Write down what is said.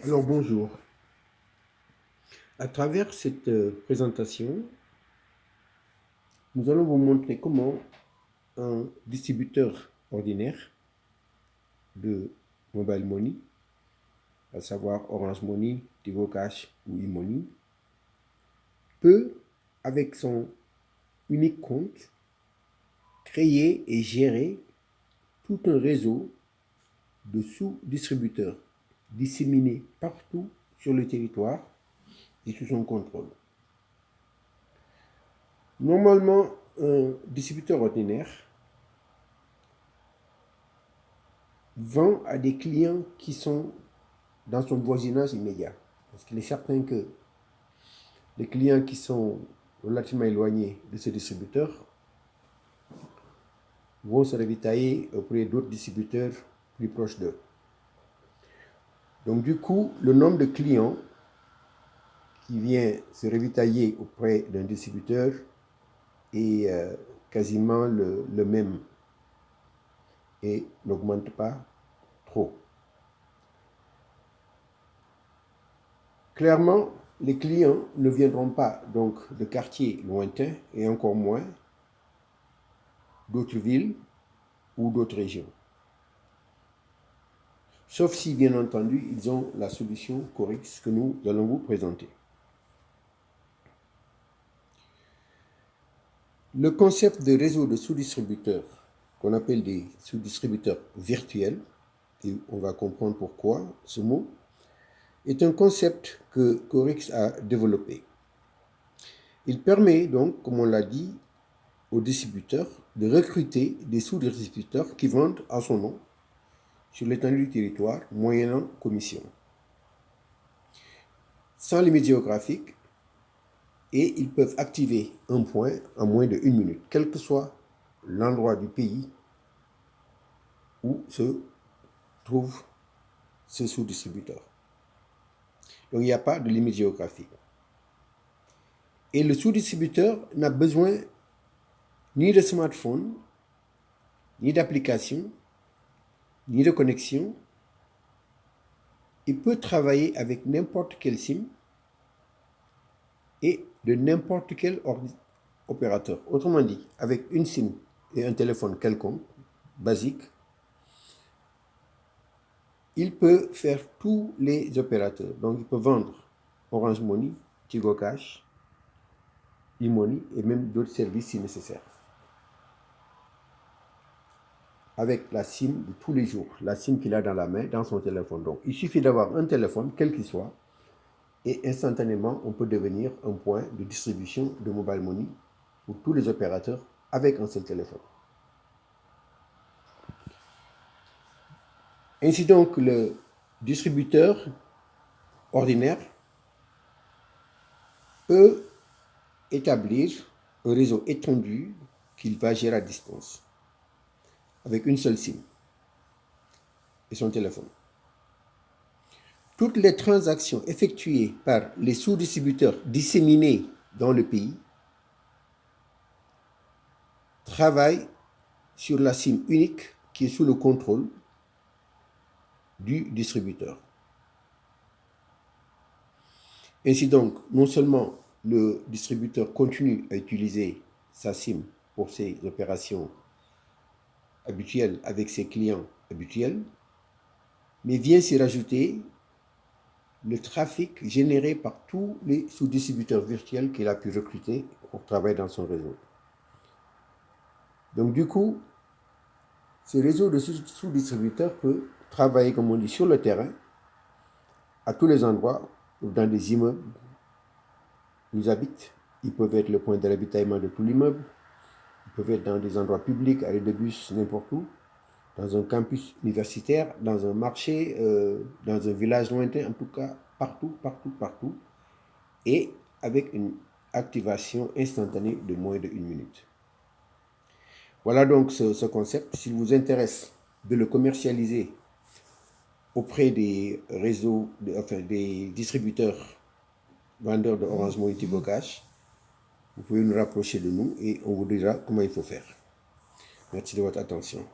Alors bonjour. À travers cette présentation, nous allons vous montrer comment un distributeur ordinaire de mobile money, à savoir Orange Money, Tigo Cash ou eMoney, peut, avec son unique compte, créer et gérer tout un réseau de sous-distributeurs disséminés partout sur le territoire et sous son contrôle. Normalement, un distributeur ordinaire vend à des clients qui sont dans son voisinage immédiat. Parce qu'il est certain que les clients qui sont relativement éloignés de ce distributeur vont se ravitailler auprès d'autres distributeurs plus proches d'eux. Donc du coup, le nombre de clients qui vient se ravitailler auprès d'un distributeur est quasiment le même et n'augmente pas trop. Clairement, les clients ne viendront pas donc de quartiers lointains et encore moins d'autres villes ou d'autres régions. Sauf si, bien entendu, ils ont la solution Corix que nous allons vous présenter. Le concept de réseau de sous-distributeurs, qu'on appelle des sous-distributeurs virtuels, et on va comprendre pourquoi ce mot, est un concept que Corix a développé. Il permet donc, comme on l'a dit, aux distributeurs de recruter des sous-distributeurs qui vendent à son nom sur l'étendue du territoire, moyennant commission, sans limite géographique, et ils peuvent activer un point en moins de 1 minute, quel que soit l'endroit du pays où se trouve ce sous-distributeur. Donc il n'y a pas de limite géographique. Et le sous-distributeur n'a besoin ni de smartphone, ni d'application, ni de connexion. Il peut travailler avec n'importe quel SIM et de n'importe quel opérateur. Autrement dit, avec une SIM et un téléphone quelconque, basique, il peut faire tous les opérateurs. Donc, il peut vendre Orange Money, Tigo Cash, eMoney et même d'autres services si nécessaire. Avec la SIM de tous les jours, la SIM qu'il a dans la main, dans son téléphone. Donc, il suffit d'avoir un téléphone, quel qu'il soit, et instantanément, on peut devenir un point de distribution de mobile money pour tous les opérateurs avec un seul téléphone. Ainsi donc, le distributeur ordinaire peut établir un réseau étendu qu'il va gérer à distance avec une seule SIM et son téléphone. Toutes les transactions effectuées par les sous-distributeurs disséminés dans le pays travaillent sur la SIM unique qui est sous le contrôle du distributeur. Ainsi donc, non seulement le distributeur continue à utiliser sa SIM pour ses opérations habituelles avec ses clients habituels, mais vient s'y rajouter le trafic généré par tous les sous-distributeurs virtuels qu'il a pu recruter pour travailler dans son réseau. Donc du coup, ce réseau de sous-distributeurs peut travailler, comme on dit, sur le terrain, à tous les endroits, dans des immeubles où ils habitent. Ils peuvent être le point de ravitaillement de tout l'immeuble. Ils peuvent être dans des endroits publics, arrêts de bus, n'importe où. Dans un campus universitaire, dans un marché, dans un village lointain, en tout cas, partout, partout, partout. Et avec une activation instantanée de moins de 1 minute. Voilà donc ce concept. S'il vous intéresse de le commercialiser auprès des réseaux, des distributeurs vendeurs de Orange Money Tigo Cash, vous pouvez nous rapprocher de nous et on vous dira comment il faut faire. Merci de votre attention.